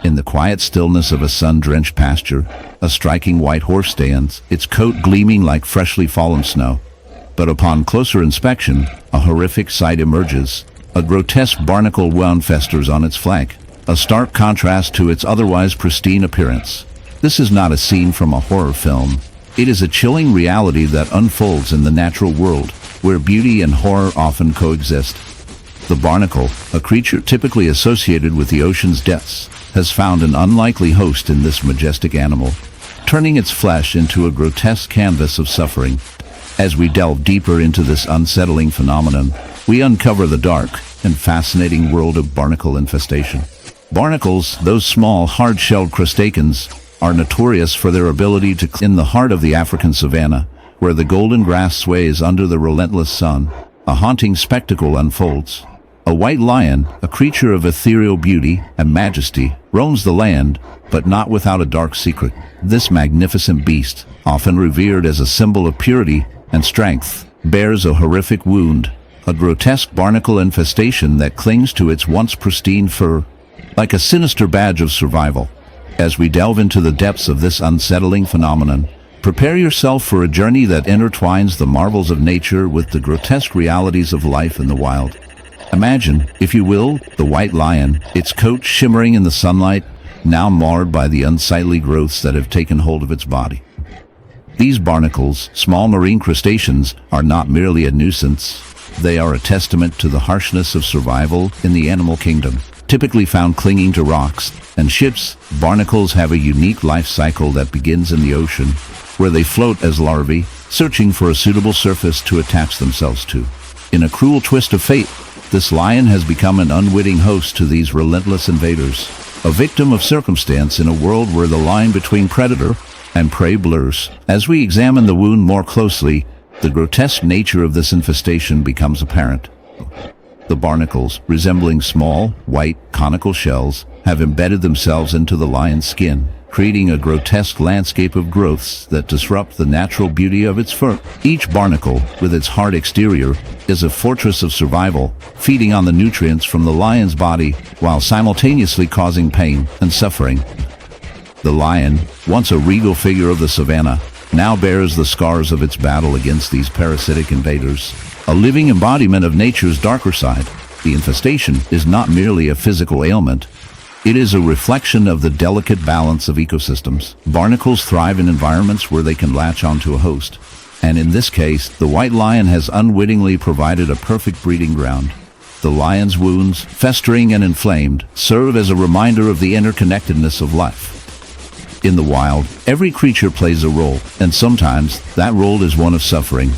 In the quiet stillness of a sun-drenched pasture, a striking white horse stands, its coat gleaming like freshly fallen snow. But upon closer inspection, a horrific sight emerges. A grotesque barnacle wound festers on its flank, a stark contrast to its otherwise pristine appearance. This is not a scene from a horror film. It is a chilling reality that unfolds in the natural world, where beauty and horror often coexist. The barnacle, a creature typically associated with the ocean's depths, has found an unlikely host in this majestic animal, turning its flesh into a grotesque canvas of suffering. As we delve deeper into this unsettling phenomenon, we uncover the dark and fascinating world of barnacle infestation. Barnacles, those small, hard-shelled crustaceans, are notorious for their ability to in the heart of the African savanna, where the golden grass sways under the relentless sun, a haunting spectacle unfolds. A white lion, a creature of ethereal beauty and majesty, roams the land, but not without a dark secret. This magnificent beast, often revered as a symbol of purity and strength, bears a horrific wound, a grotesque barnacle infestation that clings to its once pristine fur, like a sinister badge of survival. As we delve into the depths of this unsettling phenomenon, prepare yourself for a journey that intertwines the marvels of nature with the grotesque realities of life in the wild. Imagine, if you will, the white lion, its coat shimmering in the sunlight, now marred by the unsightly growths that have taken hold of its body. These barnacles, small marine crustaceans, are not merely a nuisance. They are a testament to the harshness of survival in the animal kingdom. Typically found clinging to rocks and ships, barnacles have a unique life cycle that begins in the ocean, where they float as larvae, searching for a suitable surface to attach themselves to. In a cruel twist of fate, this lion has become an unwitting host to these relentless invaders, a victim of circumstance in a world where the line between predator and prey blurs. As we examine the wound more closely, the grotesque nature of this infestation becomes apparent. The barnacles, resembling small, white, conical shells, have embedded themselves into the lion's skin, creating a grotesque landscape of growths that disrupt the natural beauty of its fur. Each barnacle, with its hard exterior, is a fortress of survival, feeding on the nutrients from the lion's body while simultaneously causing pain and suffering. The lion, once a regal figure of the savanna, now bears the scars of its battle against these parasitic invaders, a living embodiment of nature's darker side. The infestation is not merely a physical ailment. It is a reflection of the delicate balance of ecosystems. Barnacles thrive in environments where they can latch onto a host, and in this case, the white lion has unwittingly provided a perfect breeding ground. The lion's wounds, festering and inflamed, serve as a reminder of the interconnectedness of life. In the wild, every creature plays a role, and sometimes that role is one of suffering.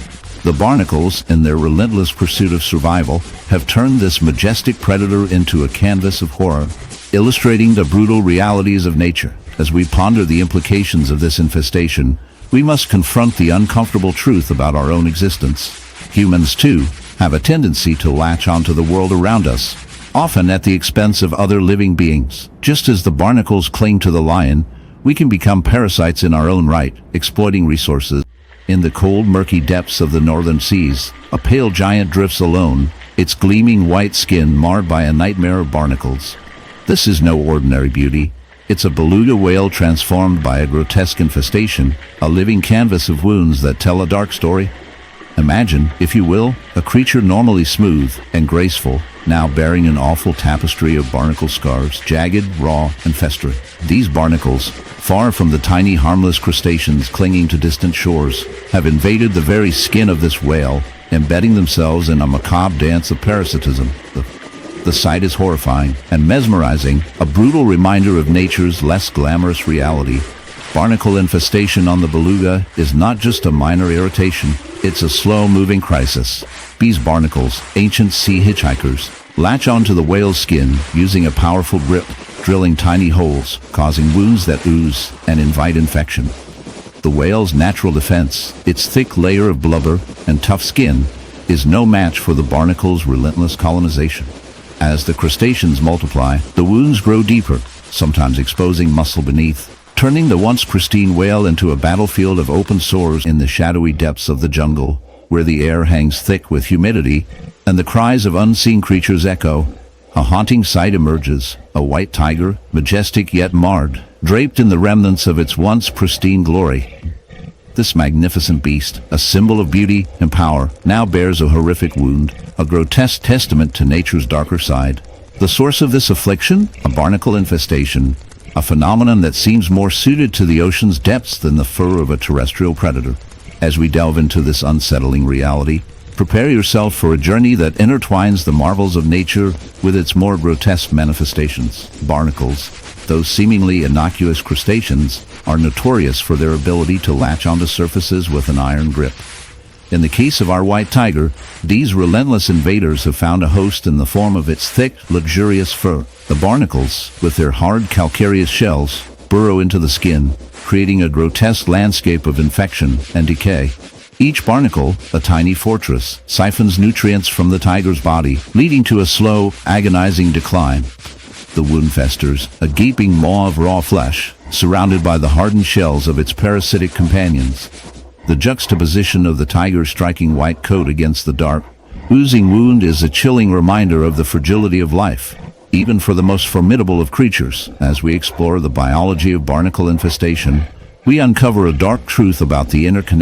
The barnacles, in their relentless pursuit of survival, have turned this majestic predator into a canvas of horror, illustrating the brutal realities of nature. As we ponder the implications of this infestation, we must confront the uncomfortable truth about our own existence. Humans, too, have a tendency to latch onto the world around us, often at the expense of other living beings. Just as the barnacles cling to the lion, we can become parasites in our own right, exploiting resources. In the cold, murky depths of the northern seas, a pale giant drifts alone, its gleaming white skin marred by a nightmare of barnacles. This is no ordinary beauty. It's a beluga whale transformed by a grotesque infestation, a living canvas of wounds that tell a dark story. Imagine, if you will, a creature normally smooth and graceful, now bearing an awful tapestry of barnacle scars, jagged, raw, and festering. These barnacles, far from the tiny harmless crustaceans clinging to distant shores, have invaded the very skin of this whale, embedding themselves in a macabre dance of parasitism. The sight is horrifying and mesmerizing, a brutal reminder of nature's less glamorous reality. Barnacle infestation on the beluga is not just a minor irritation, it's a slow-moving crisis. These barnacles, ancient sea hitchhikers, latch onto the whale's skin using a powerful grip, drilling tiny holes, causing wounds that ooze and invite infection. The whale's natural defense, its thick layer of blubber and tough skin, is no match for the barnacle's relentless colonization. As the crustaceans multiply, the wounds grow deeper, sometimes exposing muscle beneath, turning the once pristine whale into a battlefield of open sores in the shadowy depths of the jungle, where the air hangs thick with humidity and the cries of unseen creatures echo. A haunting sight emerges, a white tiger, majestic yet marred, draped in the remnants of its once pristine glory. This magnificent beast, a symbol of beauty and power, now bears a horrific wound, a grotesque testament to nature's darker side. The source of this affliction? A barnacle infestation, a phenomenon that seems more suited to the ocean's depths than the fur of a terrestrial predator. As we delve into this unsettling reality, prepare yourself for a journey that intertwines the marvels of nature with its more grotesque manifestations. Barnacles, those seemingly innocuous crustaceans, are notorious for their ability to latch onto surfaces with an iron grip. In the case of our white tiger, these relentless invaders have found a host in the form of its thick, luxurious fur. The barnacles, with their hard calcareous shells, burrow into the skin, creating a grotesque landscape of infection and decay. Each barnacle, a tiny fortress, siphons nutrients from the tiger's body, leading to a slow, agonizing decline. The wound festers, a gaping maw of raw flesh, surrounded by the hardened shells of its parasitic companions. The juxtaposition of the tiger's striking white coat against the dark, oozing wound is a chilling reminder of the fragility of life, even for the most formidable of creatures. As we explore the biology of barnacle infestation, we uncover a dark truth about the interconnection